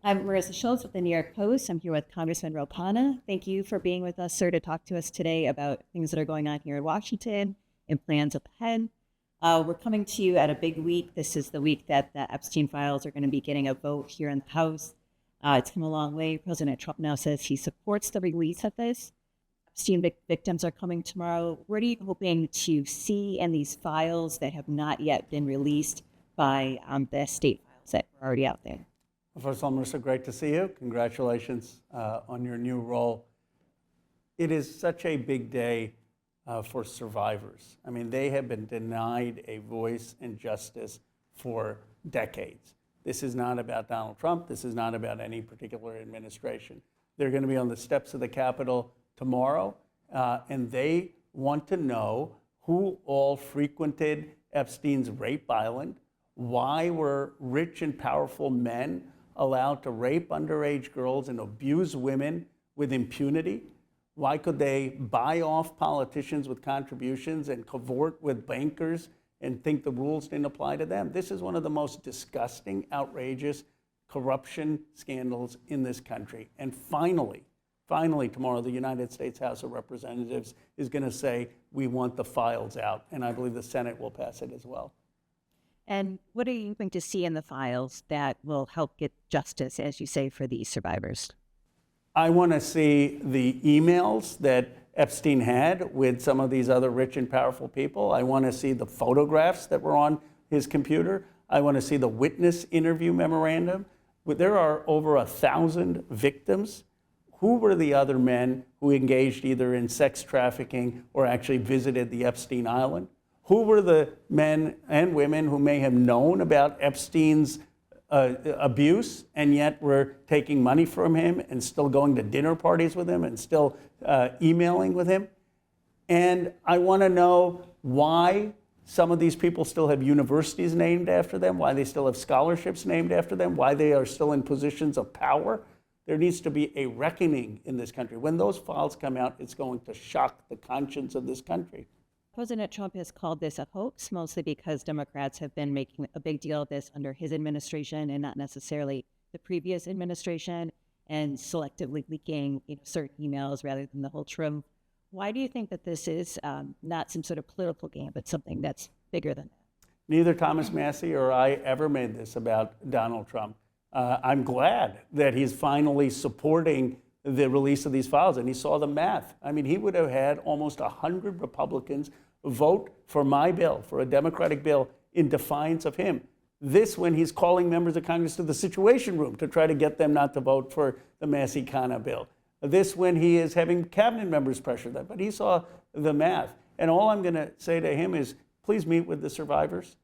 I'm Marisa Schultz with the New York Post. I'm here with Congressman Khanna. Thank you for being with us, sir, to talk to us today about things that are going on here in Washington and plans up ahead. We're coming to you at a big week. This is the week that the Epstein files are going to be getting a vote here in the House. It's come a long way. President Trump now says he supports the release of this. Epstein victims are coming tomorrow. What are you hoping to see in these files that have not yet been released by the state files that are already out there? Well, first of all, Marissa, great to see you. Congratulations on your new role. It is such a big day for survivors. I mean, they have been denied a voice and justice for decades. This is not about Donald Trump. This is not about any particular administration. They're going to be on the steps of the Capitol tomorrow, and they want to know who all frequented Epstein's rape island. Why were rich and powerful men allowed to rape underage girls and abuse women with impunity? Why could they buy off politicians with contributions and cavort with bankers and think the rules didn't apply to them? This is one of the most disgusting, outrageous corruption scandals in this country. And finally, tomorrow, the United States House of Representatives is going to say, we want the files out. And I believe the Senate will pass it as well. And what are you going to see in the files that will help get justice, as you say, for these survivors? I want to see the emails that Epstein had with some of these other rich and powerful people. I want to see the photographs that were on his computer. I want to see the witness interview memorandum. There are over 1,000 victims. Who were the other men who engaged either in sex trafficking or actually visited the Epstein Island? Who were the men and women who may have known about Epstein's abuse and yet were taking money from him and still going to dinner parties with him and still emailing with him? And I want to know why some of these people still have universities named after them, why they still have scholarships named after them, why they are still in positions of power. There needs to be a reckoning in this country. When those files come out, it's going to shock the conscience of this country. President Trump has called this a hoax, mostly because Democrats have been making a big deal of this under his administration and not necessarily the previous administration, and selectively leaking certain emails rather than the whole truth. Why do you think that this is not some sort of political game, but something that's bigger than that? Neither Thomas Massie or I ever made this about Donald Trump. I'm glad that he's finally supporting the release of these files, and he saw the math. I mean, he would have had almost 100 Republicans vote for my bill, for a Democratic bill, in defiance of him. This when he's calling members of Congress to the Situation Room to try to get them not to vote for the Massie-Khanna bill. This when he is having cabinet members pressure them. But he saw the math. And all I'm going to say to him is, please meet with the survivors.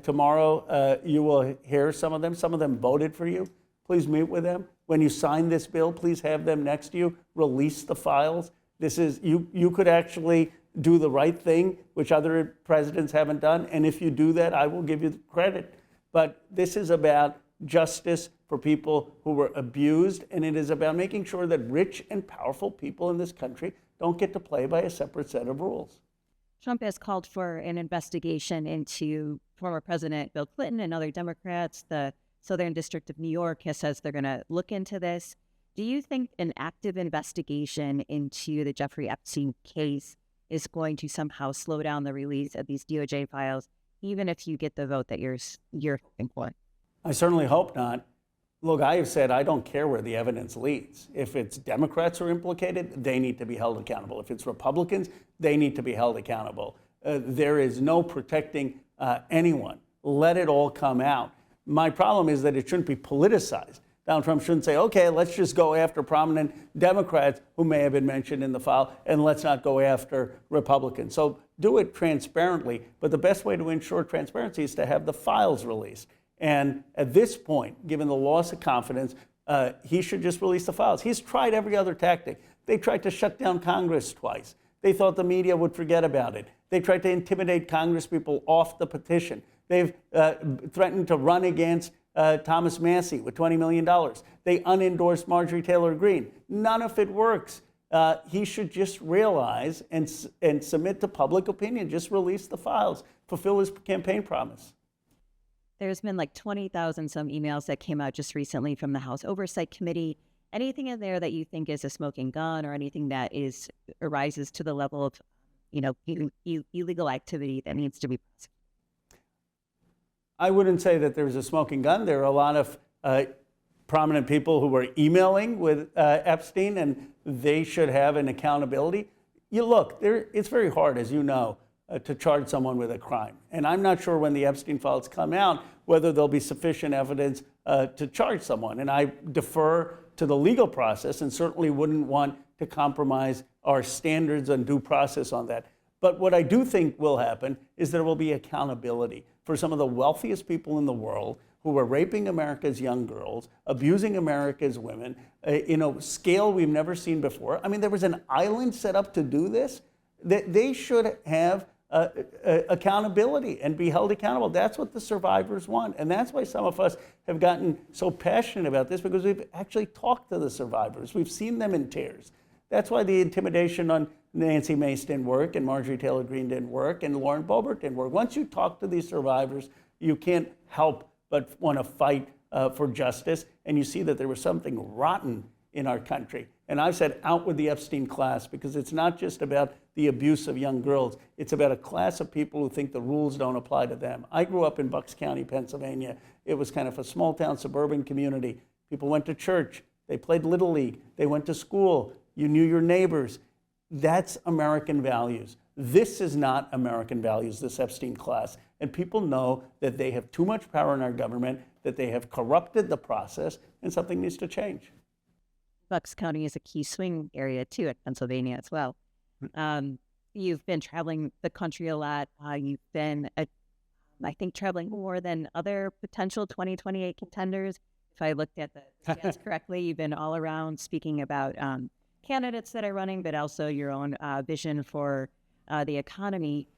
Tomorrow, you will hear some of them. Some of them voted for you. Please meet with them. When you sign this bill, please have them next to you. Release the files. This is, you could actually do the right thing, which other presidents haven't done. And if you do that, I will give you the credit. But this is about justice for people who were abused. And it is about making sure that rich and powerful people in this country don't get to play by a separate set of rules. Trump has called for an investigation into former President Bill Clinton and other Democrats. The Southern District of New York says they're going to look into this. Do you think an active investigation into the Jeffrey Epstein case is going to somehow slow down the release of these DOJ files, even if you get the vote that you're hoping for? I certainly hope not. Look, I have said I don't care where the evidence leads. If it's Democrats who are implicated, they need to be held accountable. If it's Republicans, they need to be held accountable. There is no protecting anyone. Let it all come out. My problem is that it shouldn't be politicized. Donald Trump shouldn't say, okay, let's just go after prominent Democrats who may have been mentioned in the file, and let's not go after Republicans. So do it transparently, but the best way to ensure transparency is to have the files released. And at this point, given the loss of confidence, he should just release the files. He's tried every other tactic. They tried to shut down Congress twice. They thought the media would forget about it. They tried to intimidate Congress people off the petition. They've threatened to run against Thomas Massie with $20 million. They unendorsed Marjorie Taylor Greene. None of it works. He should just realize and submit to public opinion. Just release the files. Fulfill his campaign promise. there's been like 20,000 some emails that came out just recently from the House Oversight Committee. Anything in there that you think is a smoking gun, or anything that arises to the level of, illegal activity that needs to be prosecuted? I wouldn't say that there's a smoking gun. There are a lot of prominent people who were emailing with Epstein, and they should have an accountability. It's very hard, as you know, to charge someone with a crime. And I'm not sure when the Epstein files come out whether there'll be sufficient evidence to charge someone. And I defer to the legal process and certainly wouldn't want to compromise our standards and due process on that. But what I do think will happen is there will be accountability for some of the wealthiest people in the world who are raping America's young girls, abusing America's women, scale we've never seen before. I mean, there was an island set up to do this. They should have accountability and be held accountable. That's what the survivors want. And that's why some of us have gotten so passionate about this, because we've actually talked to the survivors. We've seen them in tears. That's why the intimidation on Nancy Mace didn't work, and Marjorie Taylor Greene didn't work, and Lauren Boebert didn't work. Once you talk to these survivors, you can't help but want to fight for justice. And you see that there was something rotten in our country. And I've said, out with the Epstein class, because it's not just about the abuse of young girls. It's about a class of people who think the rules don't apply to them. I grew up in Bucks County, Pennsylvania. It was kind of a small town suburban community. People went to church. They played Little League. They went to school. You knew your neighbors. That's American values. This is not American values, this Epstein class. And people know that they have too much power in our government, that they have corrupted the process, and something needs to change. Bucks County is a key swing area too at Pennsylvania as well. You've been traveling the country a lot. You've been, I think, traveling more than other potential 2028 contenders. If I looked at the stats correctly, you've been all around speaking about candidates that are running, but also your own vision for the economy.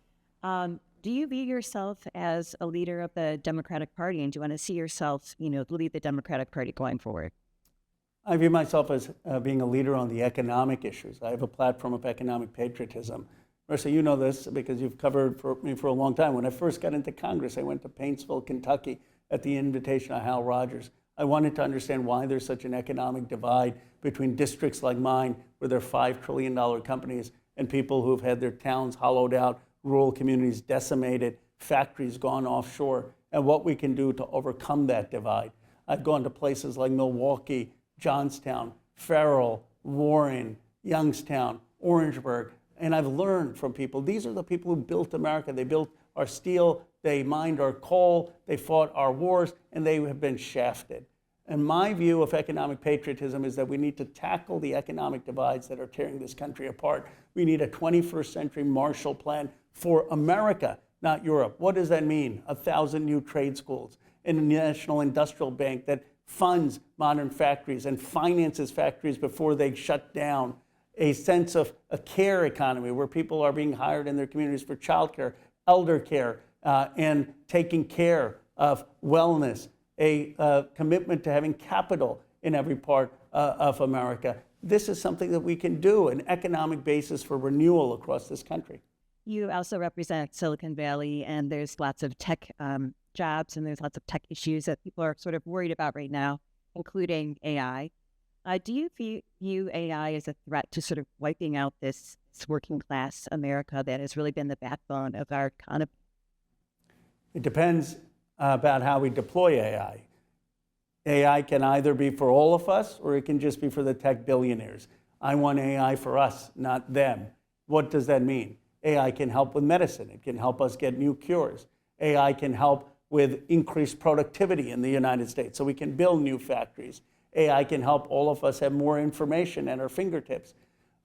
Do you view yourself as a leader of the Democratic Party, and do you want to see yourself, lead the Democratic Party going forward? I view myself as being a leader on the economic issues. I have a platform of economic patriotism. Marisa, you know this because you've covered me for a long time. When I first got into Congress, I went to Paintsville, Kentucky at the invitation of Hal Rogers. I wanted to understand why there's such an economic divide between districts like mine, where there are $5 trillion companies, and people who've had their towns hollowed out, rural communities decimated, factories gone offshore, and what we can do to overcome that divide. I've gone to places like Milwaukee, Johnstown, Farrell, Warren, Youngstown, Orangeburg, and I've learned from people. These are the people who built America. They built our steel, they mined our coal, they fought our wars, and they have been shafted. And my view of economic patriotism is that we need to tackle the economic divides that are tearing this country apart. We need a 21st century Marshall Plan for America, not Europe. What does that mean? 1,000 new trade schools, and a national industrial bank that funds modern factories and finances factories before they shut down, a sense of a care economy where people are being hired in their communities for childcare, elder care, and taking care of wellness, a commitment to having capital in every part of America. This is something that we can do, an economic basis for renewal across this country. You also represent Silicon Valley, and there's lots of tech jobs, and there's lots of tech issues that people are sort of worried about right now, including AI. Do you view AI as a threat to sort of wiping out this working class America that has really been the backbone of our economy? It depends about how we deploy AI. AI can either be for all of us, or it can just be for the tech billionaires. I want AI for us, not them. What does that mean? AI can help with medicine. It can help us get new cures. AI can help with increased productivity in the United States so we can build new factories. AI can help all of us have more information at our fingertips.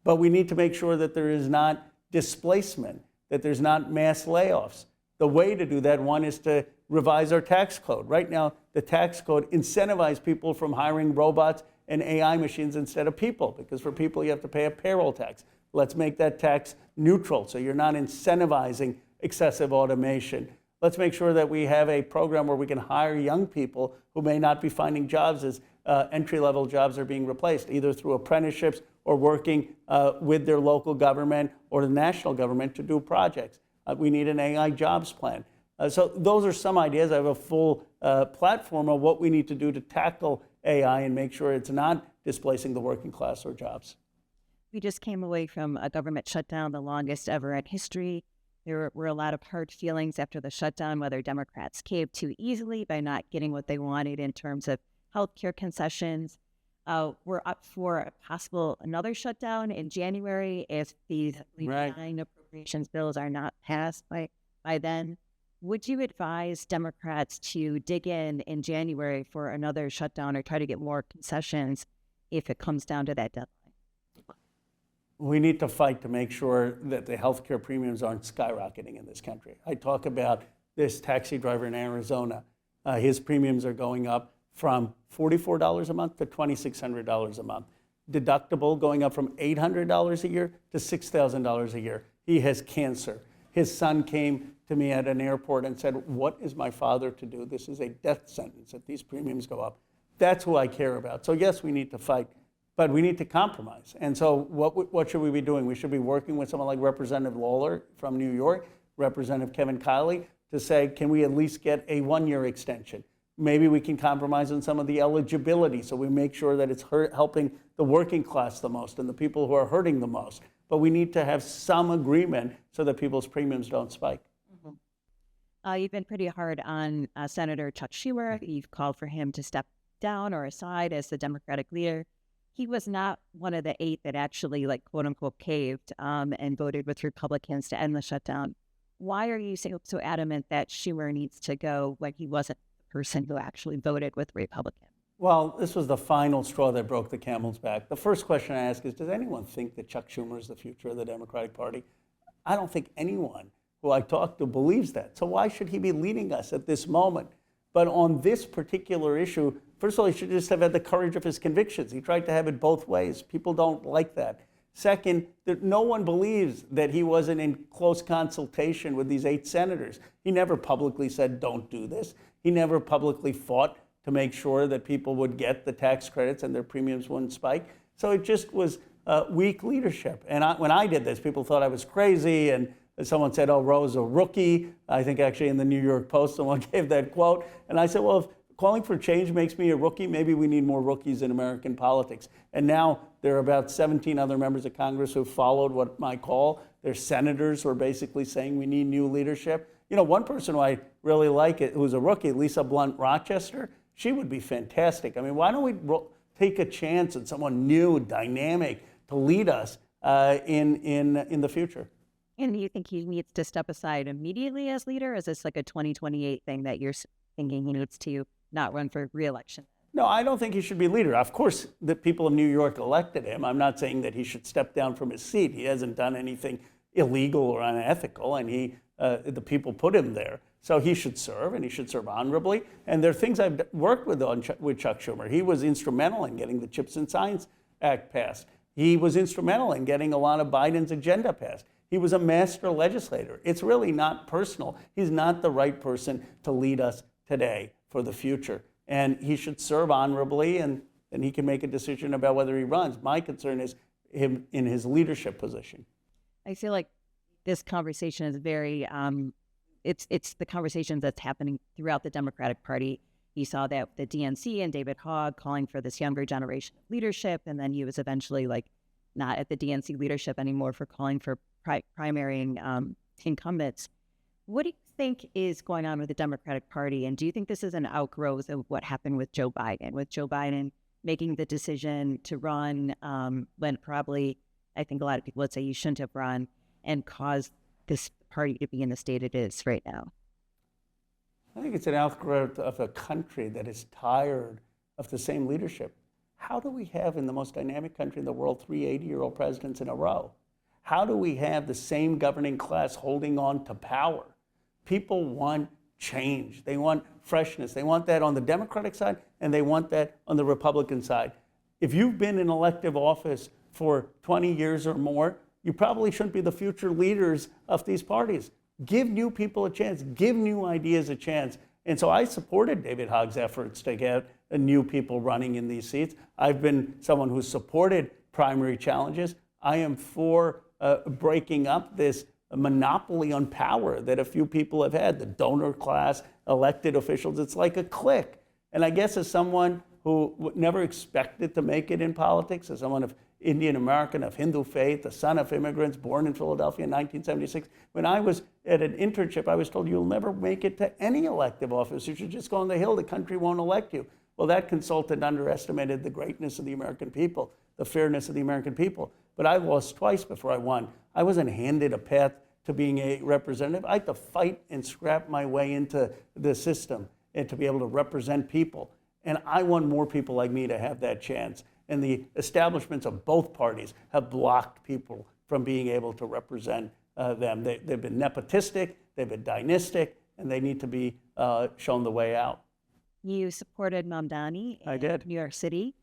But we need to make sure that there is not displacement, that there's not mass layoffs. The way to do that, one, is to revise our tax code. Right now, the tax code incentivizes people from hiring robots and AI machines instead of people, because for people you have to pay a payroll tax. Let's make that tax neutral so you're not incentivizing excessive automation. Let's make sure that we have a program where we can hire young people who may not be finding jobs as entry-level jobs are being replaced, either through apprenticeships or working with their local government or the national government to do projects. We need an AI jobs plan. So those are some ideas. I have a full platform of what we need to do to tackle AI and make sure it's not displacing the working class or jobs. We just came away from a government shutdown, the longest ever in history. There were a lot of hard feelings after the shutdown, whether Democrats caved too easily by not getting what they wanted in terms of healthcare concessions. We're up for a possible another shutdown in January if these Right. 9 appropriations bills are not passed by then. Would you advise Democrats to dig in January for another shutdown or try to get more concessions if it comes down to that deadline? We need to fight to make sure that the healthcare premiums aren't skyrocketing in this country. I talk about this taxi driver in Arizona. His premiums are going up from $44 a month to $2,600 a month. Deductible going up from $800 a year to $6,000 a year. He has cancer. His son came to me at an airport and said, "What is my father to do? This is a death sentence if these premiums go up." That's who I care about. So yes, we need to fight, but we need to compromise. And so what should we be doing? We should be working with someone like Representative Lawler from New York, Representative Kevin Kiley, to say, can we at least get a 1-year extension? Maybe we can compromise on some of the eligibility so we make sure that it's helping the working class the most and the people who are hurting the most. But we need to have some agreement so that people's premiums don't spike. You've been pretty hard on Senator Chuck Schumer. You've called for him to step down or aside as the Democratic leader. He was not one of the 8 that actually, like, quote unquote, caved and voted with Republicans to end the shutdown. Why are you so adamant that Schumer needs to go when he wasn't the person who actually voted with Republicans? Well, this was the final straw that broke the camel's back. The first question I ask is, does anyone think that Chuck Schumer is the future of the Democratic Party? I don't think anyone who I talk to believes that. So why should he be leading us at this moment? But on this particular issue, first of all, he should just have had the courage of his convictions. He tried to have it both ways. People don't like that. Second, that no one believes that he wasn't in close consultation with these 8 senators. He never publicly said, don't do this. He never publicly fought to make sure that people would get the tax credits and their premiums wouldn't spike. So it just was weak leadership. And when I did this, people thought I was crazy, and someone said, oh, Roe's a rookie. I think actually in the New York Post, someone gave that quote. And I said, well, if calling for change makes me a rookie, maybe we need more rookies in American politics. And now there are about 17 other members of Congress who followed what my call. There's senators who are basically saying we need new leadership. You know, one person who I really like, who's a rookie, Lisa Blunt Rochester, she would be fantastic. I mean, why don't we take a chance on someone new, dynamic, to lead us in the future? And do you think he needs to step aside immediately as leader? Or is this like a 2028 thing that you're thinking he needs to not run for re-election? No, I don't think he should be leader. Of course, the people of New York elected him. I'm not saying that he should step down from his seat. He hasn't done anything illegal or unethical, and the people put him there. So he should serve, and he should serve honorably. And there are things I've worked with Chuck Schumer. He was instrumental in getting the Chips and Science Act passed. He was instrumental in getting a lot of Biden's agenda passed. He was a master legislator. It's really not personal. He's not the right person to lead us today for the future. And he should serve honorably, and he can make a decision about whether he runs. My concern is him in his leadership position. I feel like this conversation is very, it's the conversation that's happening throughout the Democratic Party. You saw that the DNC and David Hogg calling for this younger generation of leadership, and then he was eventually like not at the DNC leadership anymore for calling for primarying incumbents. What do you think is going on with the Democratic Party? And do you think this is an outgrowth of what happened with Joe Biden making the decision to run when probably, I think a lot of people would say you shouldn't have run, and caused this party to be in the state it is right now? I think it's an outgrowth of a country that is tired of the same leadership. How do we have in the most dynamic country in the world 3 80-year-old presidents in a row? How do we have the same governing class holding on to power? People want change. They want freshness. They want that on the Democratic side, and they want that on the Republican side. If you've been in elective office for 20 years or more, you probably shouldn't be the future leaders of these parties. Give new people a chance. Give new ideas a chance. And so I supported David Hogg's efforts to get new people running in these seats. I've been someone who's supported primary challenges. I am for breaking up this a monopoly on power that a few people have had, the donor class, elected officials. It's like a clique. And I guess as someone who never expected to make it in politics, as someone of Indian American, of Hindu faith, a son of immigrants, born in Philadelphia in 1976, when I was at an internship, I was told you'll never make it to any elective office. You should just go on the Hill. The country won't elect you. Well, that consultant underestimated the greatness of the American people, the fairness of the American people. But I lost twice before I won. I wasn't handed a path to being a representative. I had to fight and scrap my way into the system and to be able to represent people. And I want more people like me to have that chance. And the establishments of both parties have blocked people from being able to represent them. They've been nepotistic, they've been dynastic, and they need to be shown the way out. You supported Mamdani I in did. New York City.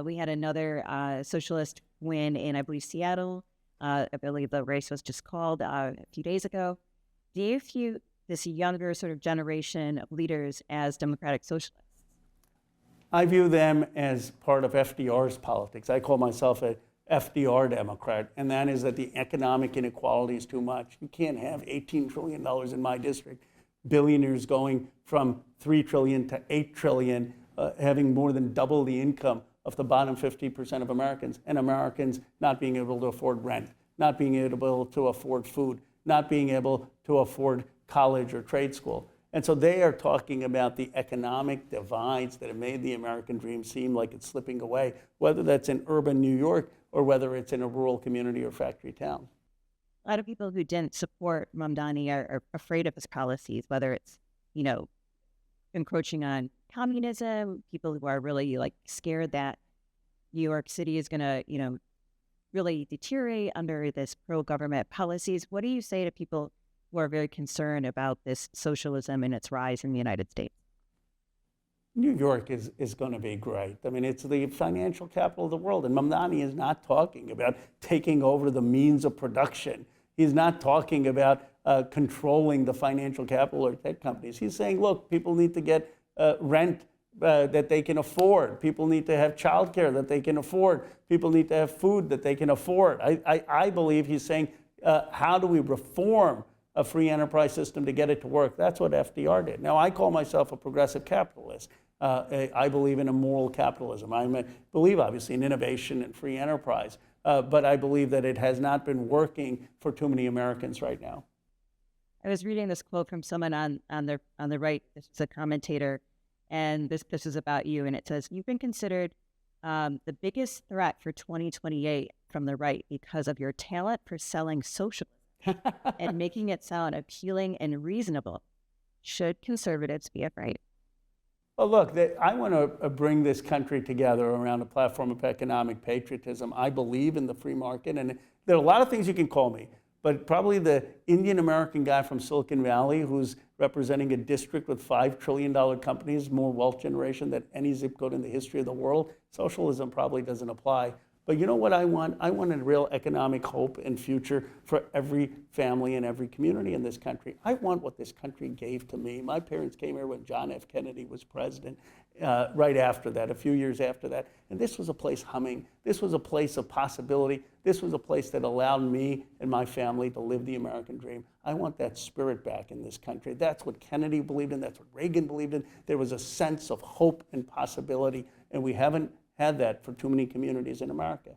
We had another socialist win in, I believe, Seattle. I believe the race was just called a few days ago. Do you view this younger sort of generation of leaders as democratic socialists? I view them as part of FDR's politics. I call myself a FDR Democrat, and that is that the economic inequality is too much. You can't have $18 trillion in my district, billionaires going from $3 trillion to $8 trillion, having more than double the income of the bottom 50% of Americans, and Americans not being able to afford rent, not being able to afford food, not being able to afford college or trade school. And so they are talking about the economic divides that have made the American dream seem like it's slipping away, whether that's in urban New York or whether it's in a rural community or factory town. A lot of people who didn't support Mamdani are afraid of his policies, whether it's, encroaching on communism, people who are really scared that New York City is going to, really deteriorate under this pro-government policies. What do you say to people who are very concerned about this socialism and its rise in the United States? New York is going to be great. I mean, it's the financial capital of the world. And Mamdani is not talking about taking over the means of production. He's not talking about controlling the financial capital or tech companies. He's saying, look, people need to get rent that they can afford. People need to have childcare that they can afford. People need to have food that they can afford. I believe he's saying, how do we reform a free enterprise system to get it to work? That's what FDR did. Now, I call myself a progressive capitalist. I believe in a moral capitalism. I believe, obviously, in innovation and free enterprise. But I believe that it has not been working for too many Americans right now. I was reading this quote from someone on the right. This is a commentator, and this is about you. And it says, "You've been considered the biggest threat for 2028 from the right because of your talent for selling socialism and making it sound appealing and reasonable. Should conservatives be afraid?" Well, look, I want to bring this country together around a platform of economic patriotism. I believe in the free market, and there are a lot of things you can call me, but probably the Indian American guy from Silicon Valley who's representing a district with $5 trillion companies, more wealth generation than any zip code in the history of the world, socialism probably doesn't apply. But you know what I want? I want a real economic hope and future for every family and every community in this country. I want what this country gave to me. My parents came here when John F. Kennedy was president, right after that, a few years after that. And this was a place humming. This was a place of possibility. This was a place that allowed me and my family to live the American dream. I want that spirit back in this country. That's what Kennedy believed in. That's what Reagan believed in. There was a sense of hope and possibility, and we haven't had that for too many communities in America.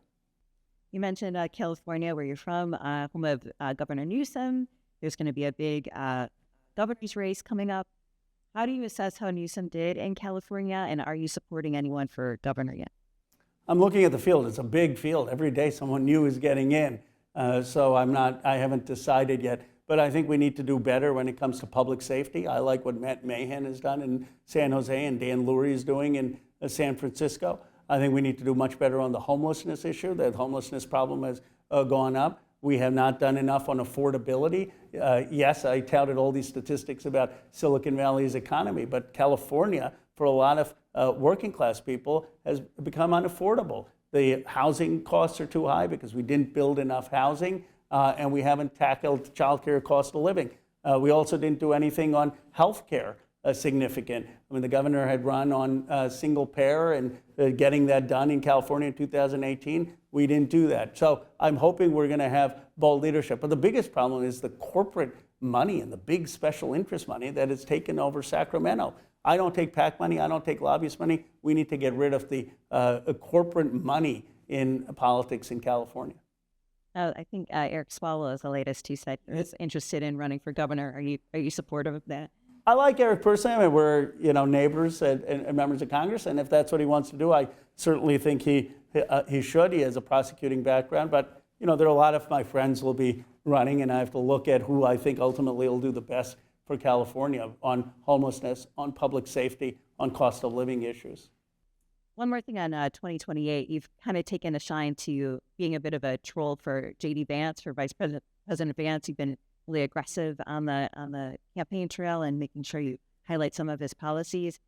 You mentioned California, where you're from, home of Governor Newsom. There's going to be a big governor's race coming up. How do you assess how Newsom did in California, and are you supporting anyone for governor yet? I'm looking at the field. It's a big field. Every day someone new is getting in. So I haven't decided yet. But I think we need to do better when it comes to public safety. I like what Matt Mahan has done in San Jose and Dan Lurie is doing in San Francisco. I think we need to do much better on the homelessness issue. The homelessness problem has gone up. We have not done enough on affordability. Yes, I touted all these statistics about Silicon Valley's economy, but California, for a lot of working class people, has become unaffordable. The housing costs are too high because we didn't build enough housing, and we haven't tackled child care cost of living. We also didn't do anything on health care. significant. I mean, the governor had run on single payer and getting that done in California in 2018. We didn't do that. So I'm hoping we're going to have bold leadership. But the biggest problem is the corporate money and the big special interest money that has taken over Sacramento. I don't take PAC money. I don't take lobbyist money. We need to get rid of the corporate money in politics in California. I think Eric Swalwell is the latest who said is interested in running for governor. Are you supportive of that? I like Eric personally. I mean, we're neighbors and members of Congress, and if that's what he wants to do, I certainly think he should. He has a prosecuting background, but there are a lot of my friends will be running, and I have to look at who I think ultimately will do the best for California on homelessness, on public safety, on cost of living issues. One more thing on 2028, you've kind of taken a shine to being a bit of a troll for J.D. Vance, for President Vance. You've been really aggressive on the campaign trail and making sure you highlight some of his policies.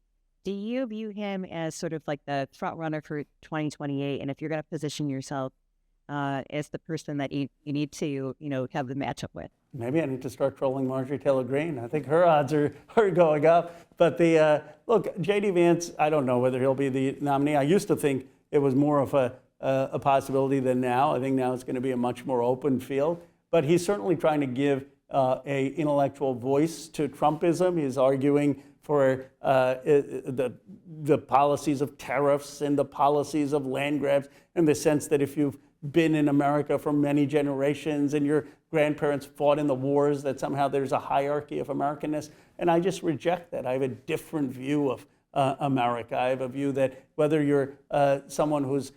Do you view him as sort of like the front runner for 2028? And if you're going to position yourself as the person that you need to, have the matchup with? Maybe I need to start trolling Marjorie Taylor Greene. I think her odds are going up. But look, J.D. Vance, I don't know whether he'll be the nominee. I used to think it was more of a possibility than now. I think now it's going to be a much more open field. But he's certainly trying to give a intellectual voice to Trumpism. He's arguing for the policies of tariffs and the policies of land grabs, in the sense that if you've been in America for many generations and your grandparents fought in the wars, that somehow there's a hierarchy of Americanness. And I just reject that. I have a different view of America. I have a view that whether you're someone whose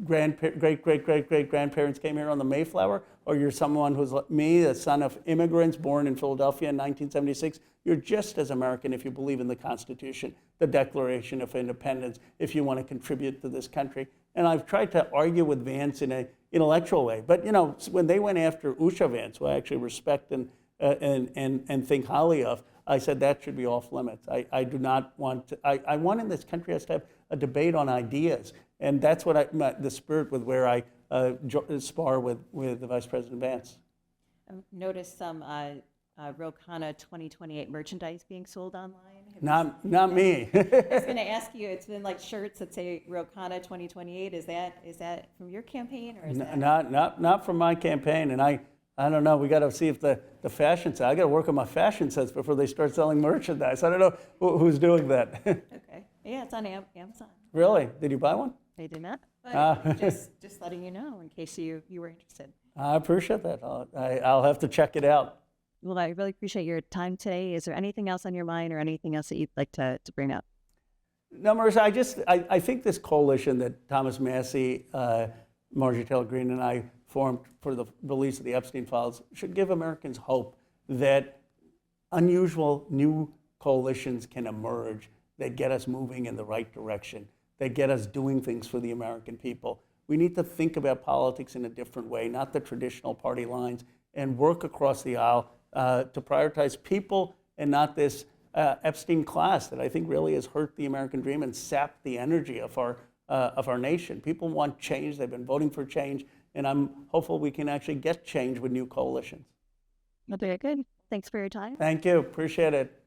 great-great-great-great-grandparents came here on the Mayflower, or you're someone who's like me, a son of immigrants born in Philadelphia in 1976, you're just as American if you believe in the Constitution, the Declaration of Independence, if you want to contribute to this country. And I've tried to argue with Vance in an intellectual way. But when they went after Usha Vance, who I actually respect and think highly of, I said that should be off limits. I do not want to. I want in this country us to have a debate on ideas, and that's what the spirit with where I spar with the Vice President Vance. I've noticed some Ro Khanna 2028 merchandise being sold online. Not me. I was going to ask you. It's been like shirts that say Ro Khanna 2028. Is that from your campaign, or is that not from my campaign? And I don't know. We got to see if the fashion set. I got to work on my fashion sets before they start selling merchandise. I don't know who's doing that. Okay. Yeah, it's on Amazon. Really? Did you buy one? I did not. But just letting you know in case you were interested. I appreciate that. I'll have to check it out. Well, I really appreciate your time today. Is there anything else on your mind or anything else that you'd like to bring up? No, Marisa, I think this coalition that Thomas Massie, Marjorie Taylor Greene, and I formed for the release of the Epstein files should give Americans hope that unusual new coalitions can emerge that get us moving in the right direction, that get us doing things for the American people. We need to think about politics in a different way, not the traditional party lines, and work across the aisle to prioritize people and not this Epstein class that I think really has hurt the American dream and sapped the energy of our nation. People want change. They've been voting for change, and I'm hopeful we can actually get change with new coalitions. Well, very good. Thanks for your time. Thank you. Appreciate it.